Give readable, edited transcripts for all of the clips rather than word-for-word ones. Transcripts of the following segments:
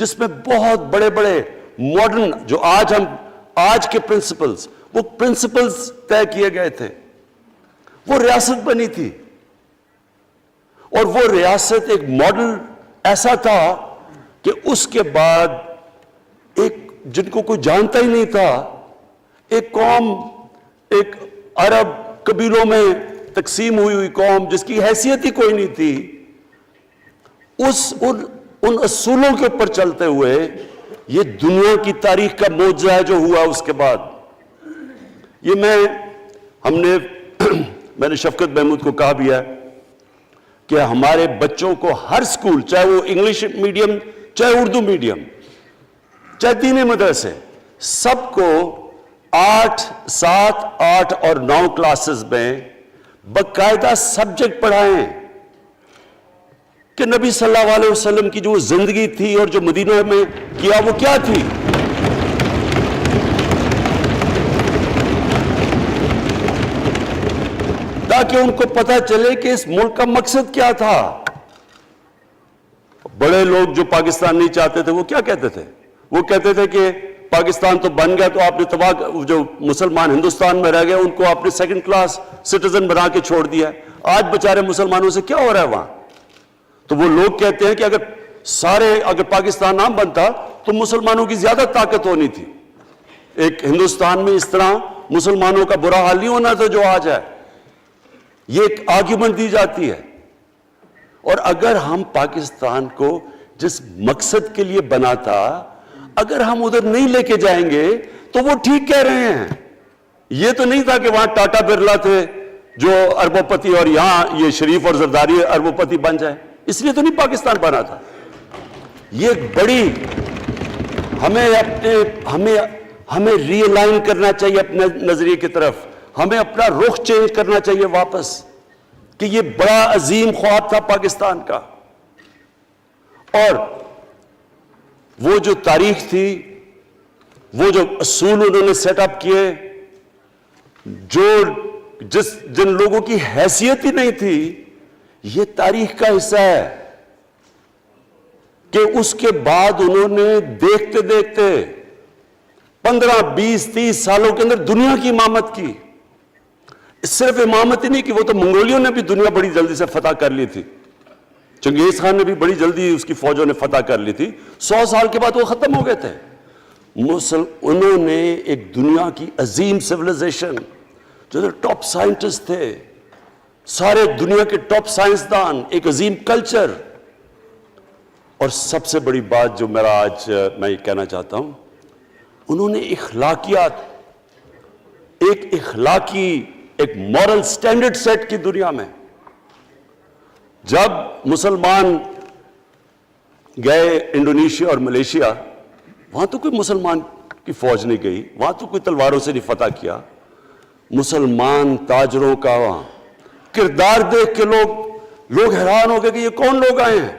جس میں بہت بڑے بڑے ماڈرن جو آج کے پرنسپلز، وہ پرنسپلز طے کیے گئے تھے. وہ ریاست بنی تھی، اور وہ ریاست ایک ماڈل ایسا تھا کہ اس کے بعد ایک جن کو کوئی جانتا ہی نہیں تھا، ایک قوم، ایک عرب قبیلوں میں تقسیم ہوئی قوم جس کی حیثیت ہی کوئی نہیں تھی، ان اصولوں کے اوپر چلتے ہوئے یہ دنیا کی تاریخ کا معجزہ ہے جو ہوا اس کے بعد. یہ میں نے شفقت محمود کو کہا بھی ہے کہ ہمارے بچوں کو ہر سکول، چاہے وہ انگلش میڈیم، چاہے اردو میڈیم، چاہے دینی مدرسے، سب کو 8، 7، 8 اور 9 کلاسز میں باقاعدہ سبجیکٹ پڑھائیں کہ نبی صلی اللہ علیہ وسلم کی جو زندگی تھی اور جو مدینہ میں کیا وہ کیا تھی. تاکہ ان کو پتہ چلے کہ اس ملک کا مقصد کیا تھا. بڑے لوگ جو پاکستان نہیں چاہتے تھے وہ کیا کہتے تھے؟ وہ کہتے تھے کہ پاکستان تو بن گیا تو آپ نے تباہ، جو مسلمان ہندوستان میں رہ گئے ان کو آپ نے سیکنڈ کلاس سٹیزن بنا کے چھوڑ دیا. آج بیچارے مسلمانوں سے کیا ہو رہا ہے وہاں؟ تو وہ لوگ کہتے ہیں کہ اگر پاکستان نہ بنتا تو مسلمانوں کی زیادہ طاقت ہونی تھی. ایک ہندوستان میں اس طرح مسلمانوں کا برا حال نہیں ہونا تھا جو آج ہے. یہ ایک آرگیومنٹ دی جاتی ہے. اور اگر ہم پاکستان کو جس مقصد کے لیے بنا تھا اگر ہم ادھر نہیں لے کے جائیں گے تو وہ ٹھیک کہہ رہے ہیں. یہ تو نہیں تھا کہ وہاں ٹاٹا برلا تھے جو اربوں پتی اور یہاں یہ شریف اور زرداری اربوں پتی بن جائیں. اس لیے تو نہیں پاکستان بنا تھا. یہ ایک بڑی ہمیں ری الائن کرنا چاہیے اپنے نظریے کی طرف. ہمیں اپنا رخ چینج کرنا چاہیے واپس کہ یہ بڑا عظیم خواب تھا پاکستان کا. اور وہ جو تاریخ تھی، وہ جو اصول انہوں نے سیٹ اپ کیے، جن لوگوں کی حیثیت ہی نہیں تھی، یہ تاریخ کا حصہ ہے کہ اس کے بعد انہوں نے دیکھتے دیکھتے 15، 20، 30 سالوں کے اندر دنیا کی امامت کی. صرف امامت ہی نہیں کہ وہ تو منگولیوں نے بھی دنیا بڑی جلدی سے فتح کر لی تھی. چنگیز خان نے بھی بڑی جلدی اس کی فوجوں نے فتح کر لی تھی. 100 سال کے بعد وہ ختم ہو گئے تھے. انہوں نے ایک دنیا کی عظیم سیولائزیشن، جو ٹاپ سائنٹسٹ تھے، سارے دنیا کے ٹاپ سائنسدان، ایک عظیم کلچر. اور سب سے بڑی بات جو میں یہ کہنا چاہتا ہوں، انہوں نے اخلاقیات، ایک مورل سٹینڈرڈ سیٹ کی دنیا میں. جب مسلمان گئے انڈونیشیا اور ملیشیا، وہاں تو کوئی مسلمان کی فوج نہیں گئی، وہاں تو کوئی تلواروں سے نہیں فتح کیا. مسلمان تاجروں کا وہاں کردار دیکھ کے لوگ حیران ہو گئے کہ یہ کون لوگ آئے ہیں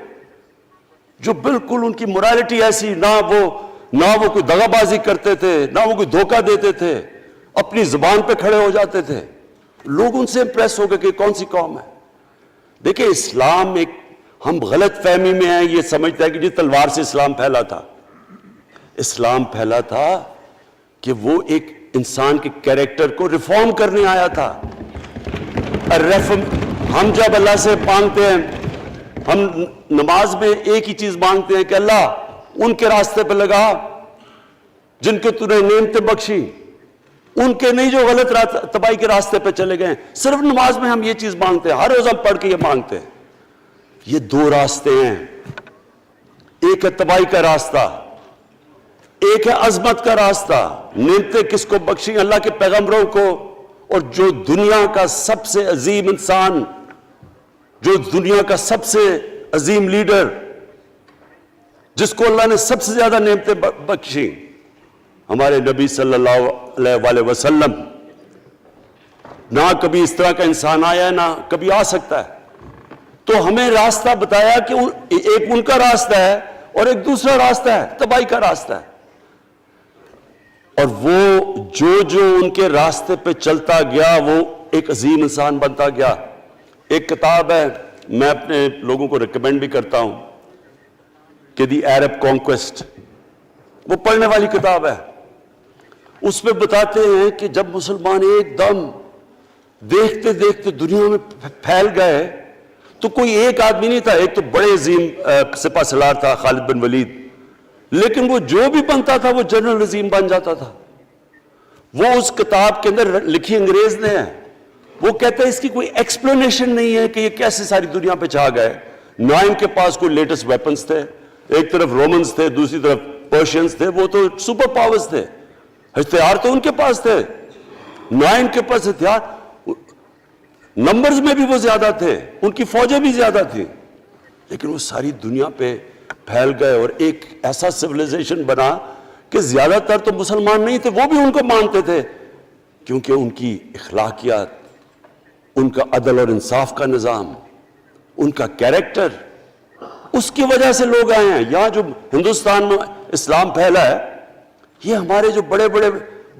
جو بالکل ان کی morality ایسی، نہ وہ کوئی دغا بازی کرتے تھے، نہ وہ کوئی دھوکہ دیتے تھے، اپنی زبان پہ کھڑے ہو جاتے تھے. لوگ ان سے امپریس ہو گئے کہ کون سی قوم ہے. دیکھیں اسلام ہم غلط فہمی میں ہیں، یہ سمجھتا ہے کہ تلوار سے اسلام پھیلا تھا. اسلام پھیلا تھا کہ وہ ایک انسان کے کیریکٹر کو ریفارم کرنے آیا تھا. ہم جب اللہ سے مانگتے ہیں، ہم نماز میں ایک ہی چیز مانگتے ہیں کہ اللہ ان کے راستے پہ لگا جن کو تو نے نعمتیں بخشی، ان کے نہیں جو غلط تباہی کے راستے پہ چلے گئے. صرف نماز میں ہم یہ چیز مانگتے ہیں، ہر روز ہم پڑھ کے یہ مانگتے ہیں. یہ 2 راستے ہیں، ایک ہے تباہی کا راستہ، ایک ہے عظمت کا راستہ. نعمتیں کس کو بخشی؟ اللہ کے پیغمبروں کو. اور جو دنیا کا سب سے عظیم انسان، جو دنیا کا سب سے عظیم لیڈر، جس کو اللہ نے سب سے زیادہ نعمتیں بخشی، ہمارے نبی صلی اللہ علیہ وسلم. نہ کبھی اس طرح کا انسان آیا ہے، نہ کبھی آ سکتا ہے. تو ہمیں راستہ بتایا کہ ایک ان کا راستہ ہے اور ایک دوسرا راستہ ہے، تباہی کا راستہ ہے. اور وہ جو ان کے راستے پہ چلتا گیا وہ ایک عظیم انسان بنتا گیا. ایک کتاب ہے، میں اپنے لوگوں کو ریکمینڈ بھی کرتا ہوں، کہ دی عرب کانکویسٹ، وہ پڑھنے والی کتاب ہے. اس میں بتاتے ہیں کہ جب مسلمان ایک دم دیکھتے دیکھتے دنیا میں پھیل گئے تو کوئی ایک آدمی نہیں تھا. ایک تو بڑے عظیم سپہ سالار تھا خالد بن ولید، لیکن وہ جو بھی بنتا تھا وہ جنرل عظیم بن جاتا تھا. وہ اس کتاب کے اندر لکھی انگریز نے ہے. وہ کہتے ہیں اس کی کوئی ایکسپلینیشن نہیں ہے کہ یہ کیسے ساری دنیا پہ چھا گئے. نہ ان کے پاس کوئی لیٹسٹ ویپنز تھے، ایک طرف رومنز تھے، دوسری طرف پرشینز تھے، وہ تو سپر پاورز تھے، ہتھیار تو ان کے پاس تھے. نہ ان کے پاس ہتھیار، نمبرز میں بھی وہ زیادہ تھے، ان کی فوجیں بھی زیادہ تھیں، لیکن وہ ساری دنیا پہ پھیل گئے اور ایک ایسا سویلائزیشن بنا کہ زیادہ تر تو مسلمان نہیں تھے، وہ بھی ان کو مانتے تھے، کیونکہ ان کی اخلاقیات، ان کا عدل اور انصاف کا نظام، ان کا کیریکٹر، اس کی وجہ سے لوگ آئے ہیں. یہاں جو ہندوستان میں اسلام پھیلا ہے، یہ ہمارے جو بڑے بڑے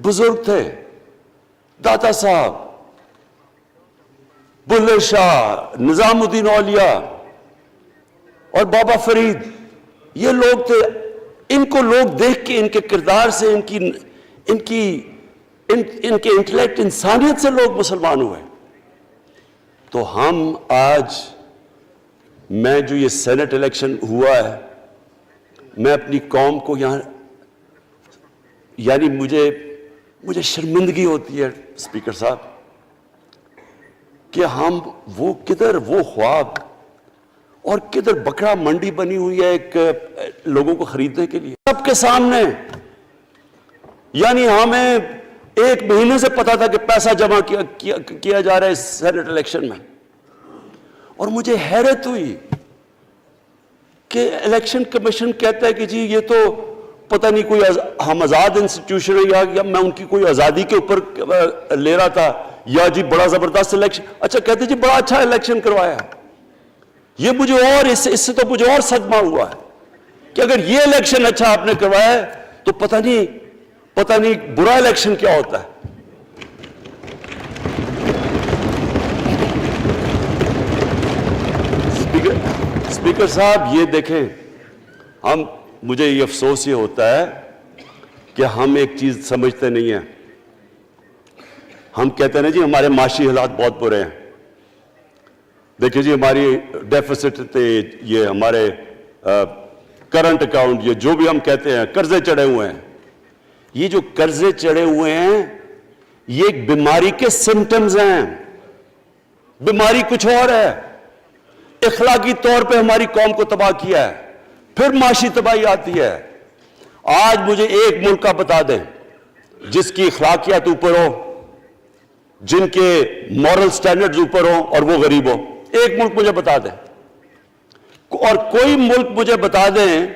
بزرگ تھے، داتا صاحب، بلے شاہ، نظام الدین اولیاء اور بابا فرید، یہ لوگ تھے. ان کو لوگ دیکھ کے، ان کے کردار سے، ان کے انٹلیکٹ، انسانیت سے لوگ مسلمان ہوئے. تو ہم آج، میں جو یہ سینٹ الیکشن ہوا ہے، میں اپنی قوم کو یہاں، یعنی مجھے شرمندگی ہوتی ہے اسپیکر صاحب کہ ہم وہ کدھر وہ خواب اور کدھر بکرا منڈی بنی ہوئی ہے ایک لوگوں کو خریدنے کے لیے سب کے سامنے. یعنی ہمیں ایک مہینے سے پتا تھا کہ پیسہ جمع کیا جا رہا ہے اس سینٹ الیکشن میں، اور مجھے حیرت ہوئی کہ الیکشن کمیشن کہتا ہے کہ جی یہ تو پتہ نہیں کوئی ہم آزاد انسٹیٹیوشن ہے یا میں ان کی کوئی آزادی کے اوپر لے رہا تھا، یا جی بڑا زبردست الیکشن. اچھا کہتے جی بڑا اچھا الیکشن کروایا. یہ مجھے اور اس سے تو مجھے اور صدمہ ہوا ہے کہ اگر یہ الیکشن اچھا آپ نے کروایا ہے تو پتہ نہیں برا الیکشن کیا ہوتا ہے. اسپیکر صاحب یہ دیکھیں، مجھے یہ افسوس یہ ہوتا ہے کہ ہم ایک چیز سمجھتے نہیں ہیں. ہم کہتے ہیں نا جی ہمارے معاشی حالات بہت برے ہیں. دیکھیں جی ہماری ڈیفیسٹ تھے، یہ ہمارے کرنٹ اکاؤنٹ، یہ جو بھی ہم کہتے ہیں، قرضے چڑھے ہوئے ہیں. یہ جو قرضے چڑھے ہوئے ہیں یہ ایک بیماری کے سمٹمز ہیں. بیماری کچھ اور ہے. اخلاقی طور پہ ہماری قوم کو تباہ کیا ہے، پھر معاشی تباہی آتی ہے. آج مجھے ایک ملک کا بتا دیں جس کی اخلاقیات اوپر ہو، جن کے مورل سٹینڈرڈز اوپر ہوں اور وہ غریب ہو. ایک ملک مجھے بتا دیں، اور کوئی ملک مجھے بتا دیں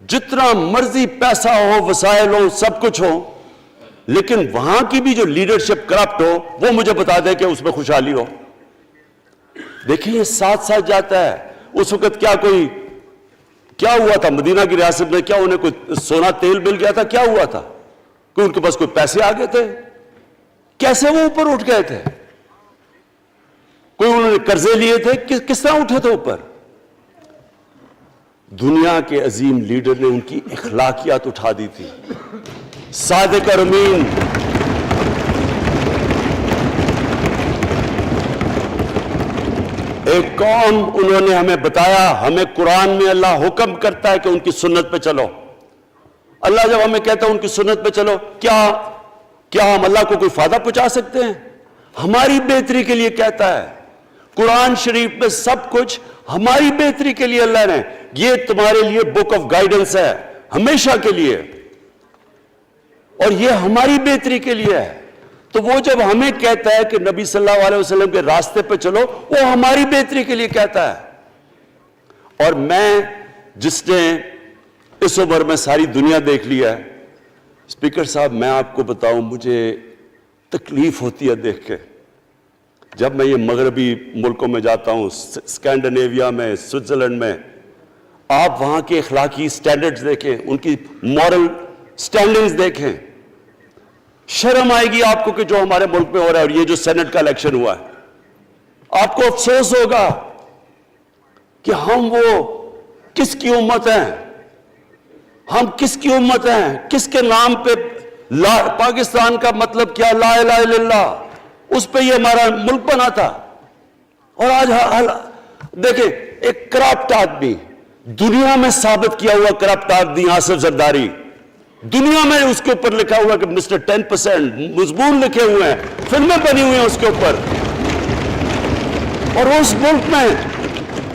جتنا مرضی پیسہ ہو، وسائل ہو، سب کچھ ہو، لیکن وہاں کی بھی جو لیڈرشپ کرپٹ ہو، وہ مجھے بتا دیں کہ اس میں خوشحالی ہو. دیکھیں یہ ساتھ ساتھ جاتا ہے. اس وقت کیا ہوا تھا مدینہ کی ریاست میں؟ کیا انہیں کوئی سونا تیل مل گیا تھا؟ کیا ہوا تھا؟ کوئی ان کے پاس کوئی پیسے آ گئے تھے؟ کیسے وہ اوپر اٹھ گئے تھے؟ کوئی انہوں نے قرضے لیے تھے؟ کس طرح اٹھے تھے اوپر؟ دنیا کے عظیم لیڈر نے ان کی اخلاقیات اٹھا دی تھی. صادق اور امین، ایک قوم، انہوں نے ہمیں بتایا. ہمیں قرآن میں اللہ حکم کرتا ہے کہ ان کی سنت پہ چلو. اللہ جب ہمیں کہتا ہے ان کی سنت پہ چلو، کیا ہم اللہ کو کوئی فائدہ پہنچا سکتے ہیں؟ ہماری بہتری کے لیے کہتا ہے. قرآن شریف میں سب کچھ ہماری بہتری کے لیے اللہ نے، یہ تمہارے لیے بک آف گائیڈنس ہے ہمیشہ کے لیے، اور یہ ہماری بہتری کے لیے ہے. تو وہ جب ہمیں کہتا ہے کہ نبی صلی اللہ علیہ وسلم کے راستے پہ چلو، وہ ہماری بہتری کے لیے کہتا ہے. اور میں، جس نے اس عمر میں ساری دنیا دیکھ لیا ہے، اسپیکر صاحب میں آپ کو بتاؤں، مجھے تکلیف ہوتی ہے دیکھ کے. جب میں یہ مغربی ملکوں میں جاتا ہوں، اسکینڈینیویا میں، سوئٹزرلینڈ میں، آپ وہاں کے اخلاقی سٹینڈرڈز دیکھیں، ان کی مورل سٹینڈنگز دیکھیں، شرم آئے گی آپ کو کہ جو ہمارے ملک میں ہو رہا ہے. اور یہ جو سینٹ کا الیکشن ہوا ہے، آپ کو افسوس ہوگا کہ ہم وہ کس کی امت ہیں ہم؟ کس کی امت ہیں؟ کس کے نام پہ پاکستان کا مطلب کیا؟ لا الہ الا اللہ، اس پہ یہ ہمارا ملک بنا تھا۔ اور آج دیکھیں ایک کرپٹ آدمی، دنیا میں ثابت کیا ہوا کرپٹ آدمی آصف زرداری، دنیا میں اس کے اوپر لکھا ہوا کہ مسٹر 10%، مضمون لکھے ہوئے ہیں، فلمیں بنی ہوئی ہیں اس کے اوپر، اور اس ملک میں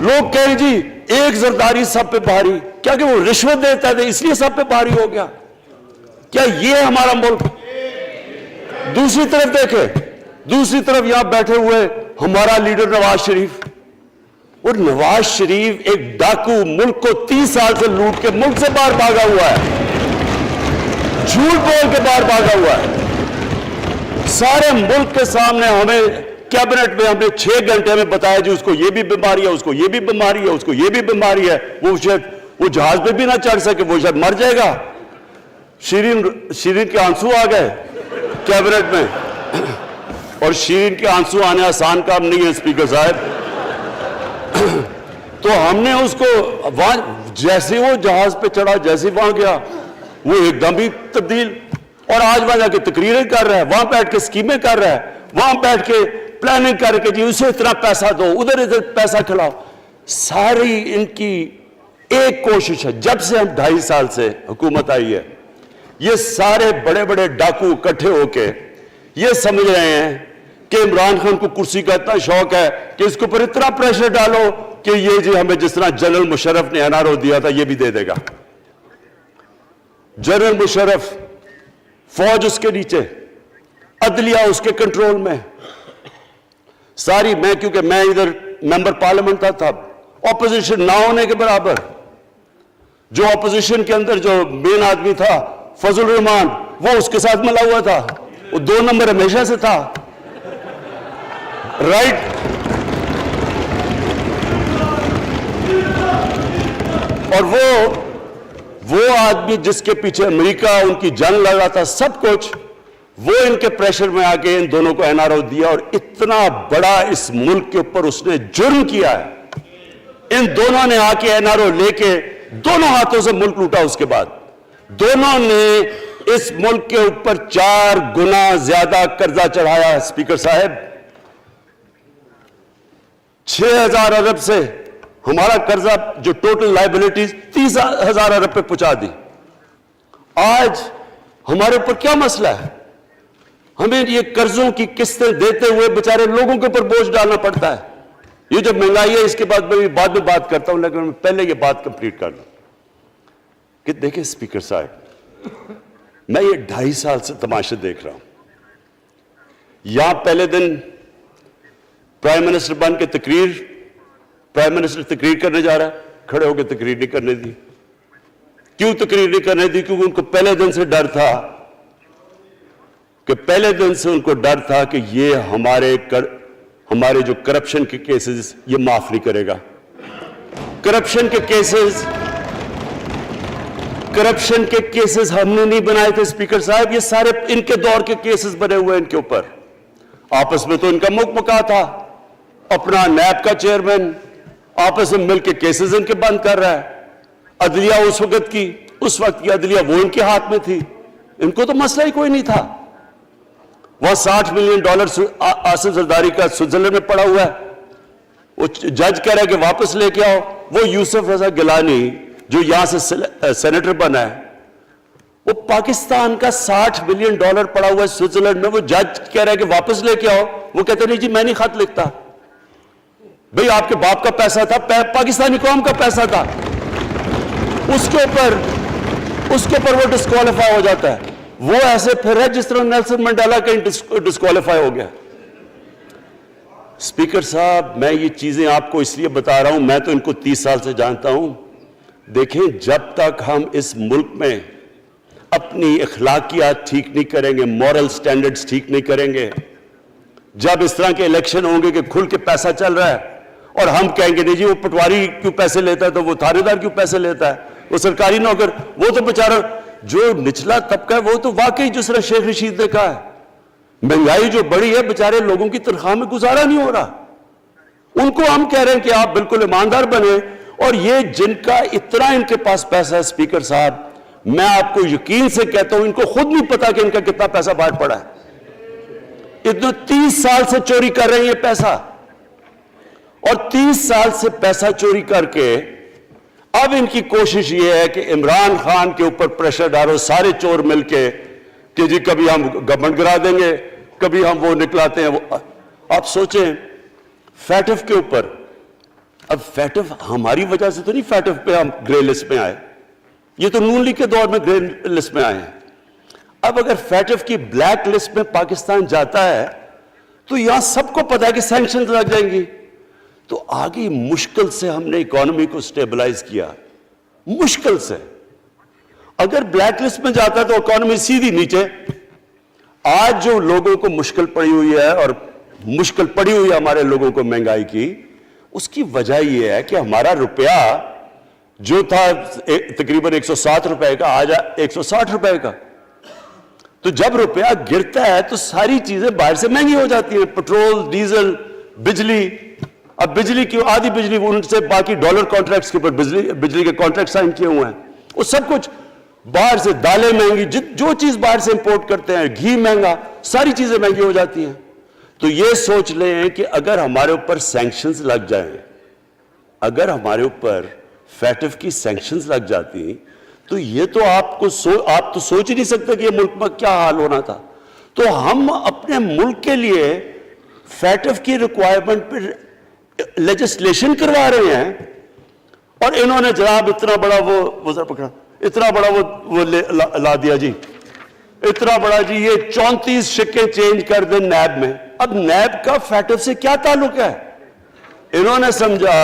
لوگ کہیں جی ایک زرداری سب پہ بھاری، کیا کہ وہ رشوت دیتا ہے اس لیے سب پہ بھاری ہو گیا؟ کیا یہ ہمارا ملک؟ دوسری طرف دیکھیں، دوسری طرف یہاں بیٹھے ہوئے ہمارا لیڈر نواز شریف، اور نواز شریف ایک ڈاکو، ملک کو 30 سال سے لوٹ کے ملک سے باہر بھاگا ہوا ہے، جھوٹ بول کے باہر بھاگا ہوا ہے، سارے ملک کے سامنے ہمیں کیبنٹ میں ہم نے 6 گھنٹے میں بتایا جی اس کو یہ بھی بیماری ہے، اس کو یہ بھی بیماری ہے، اس کو یہ بھی بیماری ہے، وہ شاید وہ جہاز پہ بھی نہ چڑھ سکے، وہ شاید مر جائے گا۔ شیرین کے آنسو آ گئے کیبنٹ میں، اور شیرین کے آنسو آنے آسان کام نہیں ہے اسپیکر صاحب۔ تو ہم نے اس کو وہاں جیسے وہ جہاز پہ چڑھا، جیسے وہاں گیا وہ ایک دم ہی تبدیل، اور آج وہاں جا کے تقریریں کر رہا ہے، وہاں بیٹھ کے اسکیمیں کر رہا ہے، وہاں بیٹھ کے پلاننگ کر کے جی اسے اتنا پیسہ دو، ادھر پیسہ کھلاؤ۔ ساری ان کی ایک کوشش ہے، جب سے ہم 2.5 سال سے حکومت آئی ہے، یہ سارے بڑے بڑے ڈاکو اکٹھے ہو کے یہ سمجھ رہے ہیں کہ عمران خان کو کرسی کا اتنا شوق ہے کہ اس کے اوپر اتنا پریشر ڈالو کہ یہ جی ہمیں جس طرح جنرل مشرف نے این آر او دیا تھا یہ بھی دے دے گا۔ جنرل مشرف، فوج اس کے نیچے، عدلیہ اس کے کنٹرول میں، ساری میں کیونکہ میں ادھر ممبر پارلیمنٹ تھا، اپوزیشن نہ ہونے کے برابر، جو اپوزیشن کے اندر جو مین آدمی تھا فضل الرحمان، وہ اس کے ساتھ ملا ہوا تھا، وہ 2 نمبر ہمیشہ سے تھا، رائٹ۔ اور وہ آدمی جس کے پیچھے امریکہ ان کی جنگ لڑا تھا، سب کچھ، وہ ان کے پریشر میں آ کے ان دونوں کو این آر او دیا، اور اتنا بڑا اس ملک کے اوپر اس نے جرم کیا ہے۔ ان دونوں نے آ کے این آر او لے کے دونوں ہاتھوں سے ملک لوٹا، اس کے بعد دونوں نے اس ملک کے اوپر 4 گنا زیادہ قرضہ چڑھایا ہے اسپیکر صاحب، 6,000 ارب سے ہمارا قرضہ جو ٹوٹل لائبلٹیز 30,000 ارب پہ پہنچا دی۔ آج ہمارے اوپر کیا مسئلہ ہے؟ ہمیں یہ قرضوں کی قسطیں دیتے ہوئے بیچارے لوگوں کے اوپر بوجھ ڈالنا پڑتا ہے۔ یہ جو مہنگائی ہے اس کے بعد میں بعد میں بات کرتا ہوں، لیکن میں پہلے یہ بات کمپلیٹ کر لوں کہ دیکھیں اسپیکر صاحب، میں یہ 2.5 سال سے تماشے دیکھ رہا ہوں۔ یہاں پہلے دن پرائم منسٹر بن کے پرائم منسٹر تقریر کرنے جا رہا ہے، کھڑے ہو کے تقریر نہیں کرنے دی۔ کیوں تقریر نہیں کرنے دی؟ کیونکہ ان کو پہلے دن سے ڈر تھا کہ یہ ہمارے جو کرپشن کے کیسز یہ معاف نہیں کرے گا۔ کرپشن کے کیسز ہم نے نہیں بنائے تھے اسپیکر صاحب، یہ سارے ان کے دور کے کیسز بنے ہوئے ان کے اوپر۔ آپس میں تو ان کا مکمکا تھا، اپنا نیب کا چیئرمین آپس میں مل کے کیسز ان کے بند کر رہا ہے۔ عدلیہ اس وقت کی عدلیہ وہ ان کے ہاتھ میں تھی، ان کو تو مسئلہ ہی کوئی نہیں تھا۔ وہاں $60 ملین آصف زرداری کا سوئٹزرلینڈ میں پڑا ہوا ہے، وہ جج کہہ رہا ہے کہ واپس لے کے آؤ۔ وہ یوسف رضا گیلانی جو یہاں سے سینیٹر بنا ہے، وہ پاکستان کا $60 ملین پڑا ہوا ہے سوئٹزرلینڈ میں، وہ جج کہہ رہا ہے کہ واپس لے کے آؤ، وہ کہتے نہیں جی میں نہیں خط لکھتا۔ بھئی آپ کے باپ کا پیسہ تھا، پاکستانی قوم کا پیسہ تھا، اس کے اوپر وہ ڈسکوالیفائی ہو جاتا ہے۔ وہ ایسے پھر ہے جس طرح نیلسن منڈیلا کہیں ڈسکوالیفائی ہو گیا۔ اسپیکر صاحب، میں یہ چیزیں آپ کو اس لیے بتا رہا ہوں، میں تو ان کو 30 سال سے جانتا ہوں۔ دیکھیں جب تک ہم اس ملک میں اپنی اخلاقیات ٹھیک نہیں کریں گے، مورل سٹینڈرڈز ٹھیک نہیں کریں گے، جب اس طرح کے الیکشن ہوں گے کہ کھل کے پیسہ چل رہا ہے اور ہم کہیں گے نہیں جی وہ پٹواری کیوں پیسے لیتا ہے، تو وہ تھانے دار کیوں پیسے لیتا ہے، وہ سرکاری نوکر، وہ تو بیچارہ جو نچلا طبقہ ہے وہ تو واقعی جس طرح شیخ رشید نے کہا ہے، مہنگائی جو بڑی ہے بیچارے لوگوں کی تنخواہ میں گزارا نہیں ہو رہا۔ ان کو ہم کہہ رہے ہیں کہ آپ بالکل ایماندار بنے اور یہ جن کا اتنا ان کے پاس پیسہ ہے اسپیکر صاحب، میں آپ کو یقین سے کہتا ہوں ان کو خود نہیں پتا کہ ان کا کتنا پیسہ باہر پڑا ہے۔ اتنا 30 سال سے چوری کر رہے ہیں یہ پیسہ، اور 30 سال سے پیسہ چوری کر کے اب ان کی کوشش یہ ہے کہ عمران خان کے اوپر پریشر ڈالو سارے چور مل کے کہ جی کبھی ہم گورنمنٹ گرا دیں گے، کبھی ہم وہ نکلاتے ہیں وہ۔ آپ سوچیں فیٹف کے اوپر، اب فیٹف ہماری وجہ سے تو نہیں فیٹف پہ ہم گرے لسٹ میں آئے، یہ تو نون لیگ کے دور میں گرے لسٹ میں آئے ہیں۔ اب اگر فیٹف کی بلیک لسٹ میں پاکستان جاتا ہے تو یہاں سب کو پتا ہے کہ سینکشنز لگ جائیں گی، تو آگے مشکل سے ہم نے اکانومی کو سٹیبلائز کیا، مشکل سے۔ اگر بلیک لسٹ میں جاتا ہے تو اکانومی سیدھی نیچے۔ آج جو لوگوں کو مشکل پڑی ہوئی ہے، اور مشکل پڑی ہوئی ہے ہمارے لوگوں کو مہنگائی کی، اس کی وجہ یہ ہے کہ ہمارا روپیہ جو تھا تقریباً 107 روپے کا، آج 160 روپے کا۔ تو جب روپیہ گرتا ہے تو ساری چیزیں باہر سے مہنگی ہو جاتی ہیں، پٹرول، ڈیزل، بجلی۔ اب بجلی کی آدھی بجلی ان سے باقی ڈالر کانٹریکٹس کے اوپر بجلی کے کانٹریکٹ سائن کیے ہوئے ہیں، وہ سب کچھ باہر سے، دالیں مہنگی، جو چیز باہر سے امپورٹ کرتے ہیں، گھی مہنگا، ساری چیزیں مہنگی ہو جاتی ہیں۔ تو یہ سوچ لیں کہ اگر ہمارے اوپر سینکشنز لگ جائیں، اگر ہمارے اوپر فیٹف کی سینکشنز لگ جاتی تو یہ تو آپ تو سوچ ہی نہیں سکتے کہ یہ ملک میں کیا حال ہونا تھا۔ تو ہم اپنے ملک کے لیے فیٹف کی ریکوائرمنٹ پہ لیجسلیشن کروا رہے ہیں، اور انہوں نے جناب اتنا بڑا وہ ذرا پکڑا، اتنا بڑا وہ لا دیا جی، اتنا بڑا جی، یہ 34 شکیں چینج کر دیں نیب میں۔ اب نیب کا فیٹف سے کیا تعلق ہے؟ انہوں نے سمجھا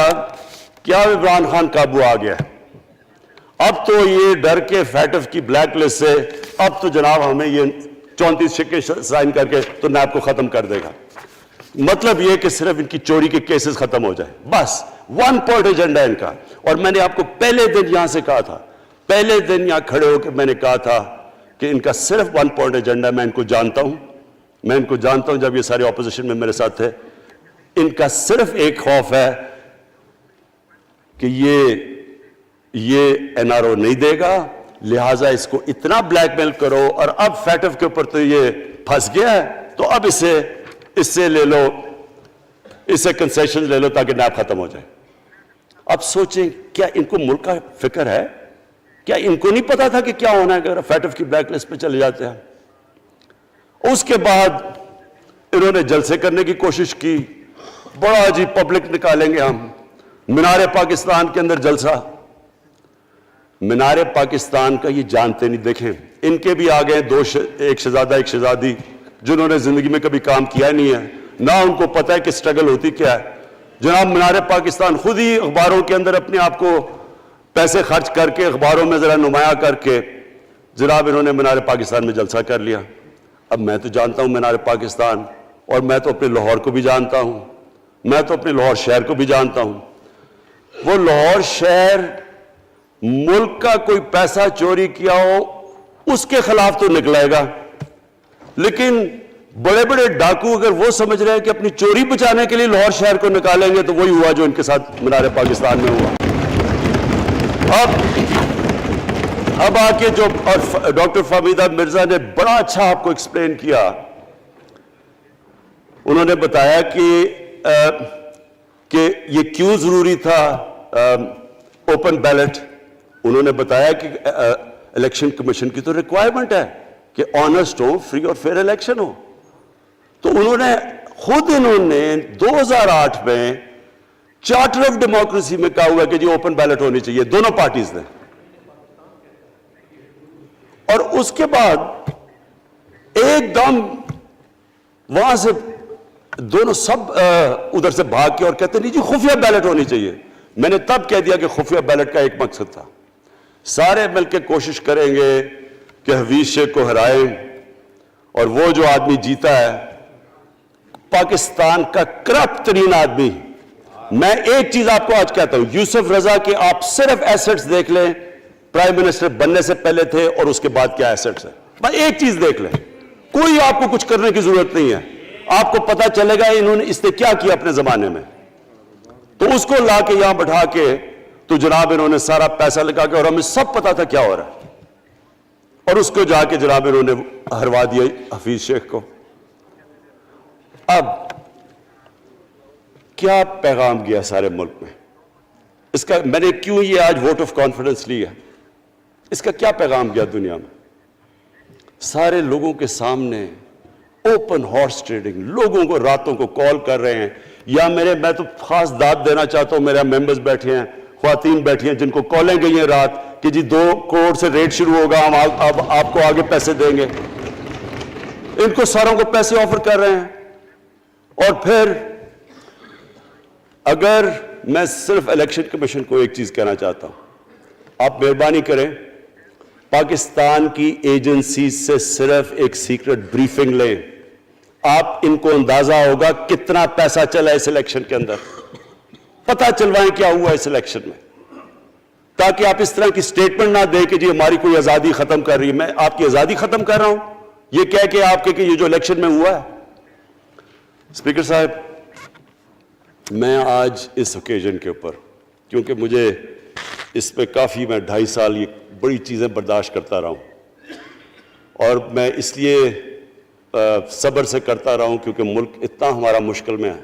کیا عمران خان قابو آ گیا، اب تو یہ ڈر کے فیٹف کی بلیک لسٹ سے اب تو جناب ہمیں یہ 34 شکیں سائن کر کے تو نیب کو ختم کر دے گا۔ مطلب یہ کہ صرف ان کی چوری کے کیسز ختم ہو جائیں، بس ون پوائنٹ ایجنڈا ان کا۔ اور میں نے آپ کو پہلے دن یہاں سے کہا تھا، پہلے دن یہاں کھڑے ہو کے میں نے کہا تھا کہ ان کا صرف ون پوائنٹ ایجنڈا، میں ان کو جانتا ہوں، جب یہ سارے اپوزیشن میں میرے ساتھ تھے، ان کا صرف ایک خوف ہے کہ یہ این آر او نہیں دے گا، لہٰذا اس کو اتنا بلیک میل کرو، اور اب فیٹف کے اوپر تو یہ پھنس گیا ہے تو اب اس سے لے لو، اس سے کنسیشن لے لو تاکہ نیب ختم ہو جائے۔ اب سوچیں کیا ان کو ملک کا فکر ہے؟ کیا ان کو نہیں پتا تھا کہ کیا ہونا ہے اگر فیٹف کی بلیک لسٹ پہ چلے جاتے ہیں؟ اس کے بعد انہوں نے جلسے کرنے کی کوشش کی، بڑا جی پبلک نکالیں گے ہم، مینار پاکستان کے اندر جلسہ۔ مینار پاکستان کا یہ جانتے نہیں، دیکھیں ان کے بھی آ گئے ایک شہزادہ ایک شہزادی جنہوں نے زندگی میں کبھی کام کیا نہیں ہے، نہ ان کو پتہ ہے کہ سٹرگل ہوتی کیا ہے۔ جناب مینار پاکستان خود ہی اخباروں کے اندر اپنے آپ کو پیسے خرچ کر کے اخباروں میں ذرا نمایاں کر کے جناب انہوں نے مینار پاکستان میں جلسہ کر لیا۔ اب میں تو جانتا ہوں مینار پاکستان، اور میں تو اپنے لاہور کو بھی جانتا ہوں، میں تو اپنے لاہور شہر کو بھی جانتا ہوں۔ وہ لاہور شہر ملک کا کوئی پیسہ چوری کیا ہو اس کے خلاف تو نکلائے گا، لیکن بڑے بڑے ڈاکو اگر وہ سمجھ رہے ہیں کہ اپنی چوری بچانے کے لیے لاہور شہر کو نکالیں گے تو وہی ہوا جو ان کے ساتھ مینار پاکستان میں ہوا۔ اب آ کے جو ڈاکٹر فہمیدہ مرزا نے بڑا اچھا آپ کو ایکسپلین کیا، انہوں نے بتایا کہ یہ کیوں ضروری تھا اوپن بیلٹ۔ انہوں نے بتایا کہ الیکشن کمیشن کی تو ریکوائرمنٹ ہے کہ آنسٹ ہو، فری اور فیئر الیکشن ہو۔ تو انہوں نے 2008 میں چارٹر آف ڈیموکریسی میں کہا ہوا کہ جی اوپن بیلٹ ہونی چاہیے، دونوں پارٹیز نے۔ اور اس کے بعد ایک دم وہاں سے دونوں سب ادھر سے بھاگ کے اور کہتے نہیں جی خفیہ بیلٹ ہونی چاہیے۔ میں نے تب کہہ دیا کہ خفیہ بیلٹ کا ایک مقصد تھا، سارے مل کے کوشش کریں گے کہ حفیظ شیخ کو ہرائیں، اور وہ جو آدمی جیتا ہے پاکستان کا کرپٹ ترین آدمی۔ میں ایک چیز آپ کو آج کہتا ہوں، یوسف رضا کے آپ صرف ایسٹس دیکھ لیں، پرائم منسٹر بننے سے پہلے تھے اور اس کے بعد کیا ایسٹس ہیں، بس ایک چیز دیکھ لیں، کوئی آپ کو کچھ کرنے کی ضرورت نہیں ہے، آپ کو پتا چلے گا انہوں نے اس نے کیا کیا اپنے زمانے میں۔ تو اس کو لا کے یہاں بٹھا کے تو جناب انہوں نے سارا پیسہ لگا کے, اور ہمیں سب پتا تھا کیا ہو رہا ہے, اور اس کو جا کے جناب انہوں نے ہروا دیا حفیظ شیخ کو. اب کیا پیغام گیا سارے ملک میں اس کا؟ میں نے کیوں یہ آج ووٹ آف کانفیڈنس لی ہے, اس کا کیا پیغام گیا دنیا میں؟ سارے لوگوں کے سامنے اوپن ہارس ٹریڈنگ, لوگوں کو راتوں کو کال کر رہے ہیں, یا میں تو خاص داد دینا چاہتا ہوں, میرے ممبرز بیٹھے ہیں, خواتین بیٹھی ہیں جن کو کالیں گئی ہیں رات کہ جی 2 کروڑ سے ریٹ شروع ہوگا, ہم اب آپ کو آگے پیسے دیں گے. ان کو ساروں کو پیسے آفر کر رہے ہیں. اور پھر اگر میں صرف الیکشن کمیشن کو ایک چیز کہنا چاہتا ہوں, آپ مہربانی کریں پاکستان کی ایجنسی سے صرف ایک سیکرٹ بریفنگ لیں, آپ ان کو اندازہ ہوگا کتنا پیسہ چلا اس الیکشن کے اندر, پتہ چلوائیں کیا ہوا اس الیکشن میں, تاکہ آپ اس طرح کی سٹیٹمنٹ نہ دیں کہ جی ہماری کوئی آزادی ختم کر رہی ہے. میں آپ کی آزادی ختم کر رہا ہوں یہ کہہ کے آپ کہ یہ جو الیکشن میں ہوا ہے. اسپیکر صاحب, میں آج اس اوکیزن کے اوپر, کیونکہ مجھے اس پہ کافی, میں 2.5 سال یہ بڑی چیزیں برداشت کرتا رہا ہوں, اور میں اس لیے صبر سے کرتا رہا ہوں کیونکہ ملک اتنا ہمارا مشکل میں ہے.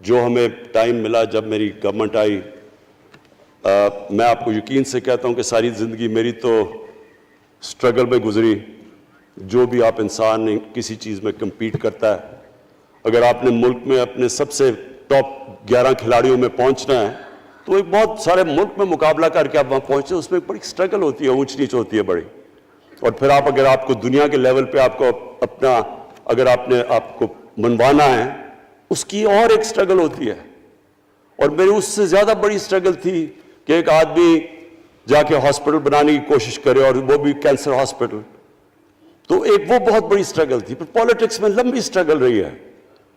جو ہمیں ٹائم ملا جب میری گورنمنٹ آئی, میں آپ کو یقین سے کہتا ہوں کہ ساری زندگی میری تو سٹرگل میں گزری. جو بھی آپ انسان کسی چیز میں کمپیٹ کرتا ہے, اگر آپ نے ملک میں اپنے سب سے ٹاپ 11 کھلاڑیوں میں پہنچنا ہے تو ایک بہت سارے ملک میں مقابلہ کر کے آپ وہاں پہنچتے ہیں, اس میں ایک بڑی سٹرگل ہوتی ہے, اونچ نیچ ہوتی ہے بڑی. اور پھر اگر آپ کو دنیا کے لیول پہ آپ کو اپنا, اگر آپ نے آپ کو منوانا ہے, اس کی اور ایک سٹرگل ہوتی ہے. اور میری اس سے زیادہ بڑی سٹرگل تھی کہ ایک آدمی جا کے ہاسپٹل بنانے کی کوشش کرے, اور وہ بھی کینسر ہاسپٹل, تو ایک وہ بہت بڑی سٹرگل تھی. پھر پالیٹکس میں لمبی سٹرگل رہی ہے,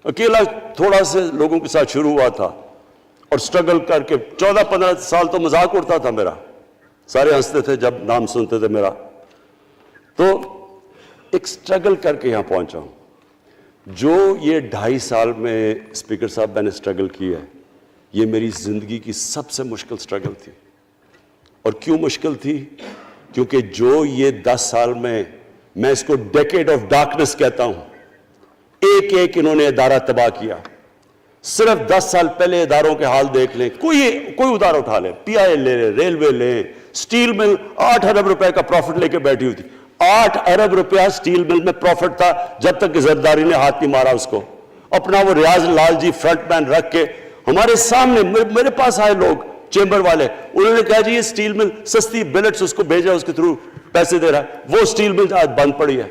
اکیلا تھوڑا سے لوگوں کے ساتھ شروع ہوا تھا, اور سٹرگل کر کے 14-15 سال تو مذاق اڑتا تھا میرا, سارے ہنستے تھے جب نام سنتے تھے میرا. تو ایک سٹرگل کر کے یہاں پہنچا ہوں. جو یہ 2.5 سال میں اسپیکر صاحب میں نے سٹرگل کی ہے, یہ میری زندگی کی سب سے مشکل سٹرگل تھی. اور کیوں مشکل تھی؟ کیونکہ جو یہ 10 سال میں اس کو ڈیکیڈ آف ڈارکنس کہتا ہوں, ایک ایک انہوں نے ادارہ تباہ کیا. صرف 10 سال پہلے اداروں کے حال دیکھ لیں, کوئی ادارہ اٹھا لیں, پی آئی لے لیں, ریلوے لیں, سٹیل مل 8 ارب روپے کا پروفٹ لے کے بیٹھی ہوئی تھی. 8 ارب روپیہ سٹیل مل میں پروفٹ تھا جب تک کہ زرداری نے ہاتھ نہیں مارا اس کو. اپنا وہ ریاض لال جی فرنٹ مین رکھ کے ہمارے سامنے, میرے پاس آئے لوگ چیمبر والے, انہوں نے کہا جی یہ سٹیل مل سستی بلٹس اس کو بھیجا, اس کے تھرو پیسے دے رہا ہے, وہ سٹیل مل آج بند پڑی ہے.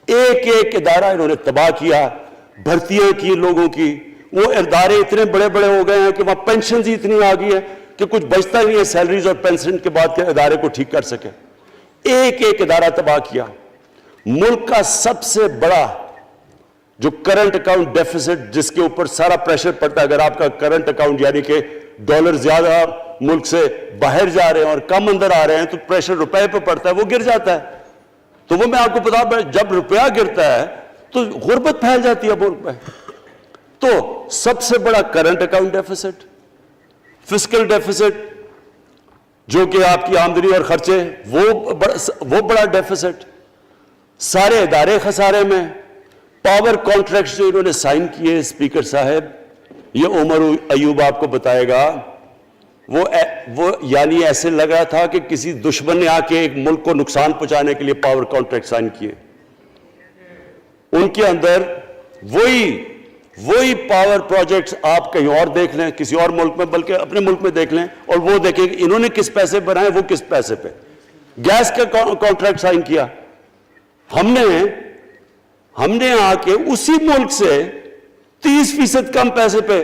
ایک ایک ادارہ انہوں نے تباہ کیا, بھرتیاں کی لوگوں کی. وہ ادارے اتنے بڑے بڑے ہو گئے ہیں کہ وہاں پینشنز اتنی آ گئی ہے کہ کچھ بچتا ہی نہیں ہے سیلریز اور پینشن کے بعد کے ادارے کو ٹھیک کر سکے. ایک ایک ادارہ تباہ کیا. ملک کا سب سے بڑا جو کرنٹ اکاؤنٹ ڈیفیسٹ, جس کے اوپر سارا پریشر پڑتا ہے, اگر آپ کا کرنٹ اکاؤنٹ یعنی کہ ڈالر زیادہ ملک سے باہر جا رہے ہیں اور کم اندر آ رہے ہیں تو پریشر روپے پہ پڑتا ہے, وہ گر جاتا ہے. تو وہ میں آپ کو بتا, جب روپیہ گرتا ہے تو غربت پھیل جاتی ہے ملک میں. تو سب سے بڑا current account deficit, fiscal deficits جو کہ آپ کی آمدنی اور خرچے, وہ بڑا ڈیفیسٹ. سارے ادارے خسارے میں. پاور کانٹریکٹس جو انہوں نے سائن کیے اسپیکر صاحب, یہ عمر ایوب آپ کو بتائے گا, وہ یعنی ایسے لگ رہا تھا کہ کسی دشمن نے آ کے ایک ملک کو نقصان پہنچانے کے لیے پاور کانٹریکٹ سائن کیے. ان کے اندر وہی پاور پروجیکٹس آپ کہیں اور دیکھ لیں, کسی اور ملک میں, بلکہ اپنے ملک میں دیکھ لیں, اور وہ دیکھیں کہ انہوں نے کس پیسے بنائے, وہ کس پیسے پہ. گیس کا کانٹریکٹ سائن کیا ہم نے آ کے اسی ملک سے 30% کم پیسے پہ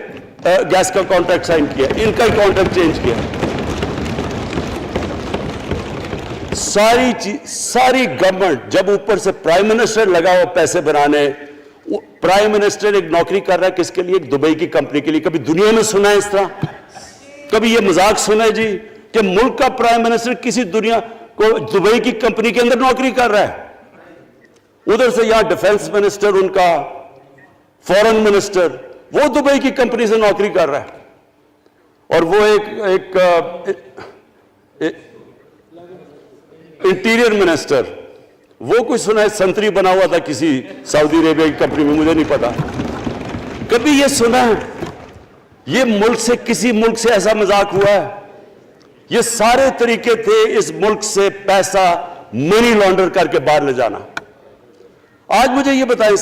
گیس کا کانٹریکٹ سائن کیا, ان کا ہی کانٹریکٹ چینج کیا. ساری گورنمنٹ, جب اوپر سے پرائم منسٹر لگا ہوا پیسے بنانے, پرائم منسٹر ایک نوکری کر رہا ہے کس کے لیے, ایک دبئی کی کمپنی کے لیے. کبھی دنیا میں سنا ہے اس طرح؟ کبھی یہ مذاق سنا ہے جی کہ ملک کا پرائم منسٹر کسی دنیا کو دبئی کی کمپنی کے اندر نوکری کر رہا ہے؟ ادھر سے یہاں ڈیفنس منسٹر, ان کا فورن منسٹر, وہ دبئی کی کمپنی سے نوکری کر رہا ہے. اور وہ ایک انٹیریئر منسٹر، وہ کوئی سنا ہے سنتری بنا ہوا تھا کسی سعودی عربیہ کی کمپنی میں، مجھے نہیں پتا. کبھی یہ سنا ہے یہ ملک سے کسی ملک سے ایسا مذاق ہوا ہے؟ یہ سارے طریقے تھے اس ملک سے پیسہ منی لانڈر کر کے باہر لے جانا. آج مجھے یہ بتائیں،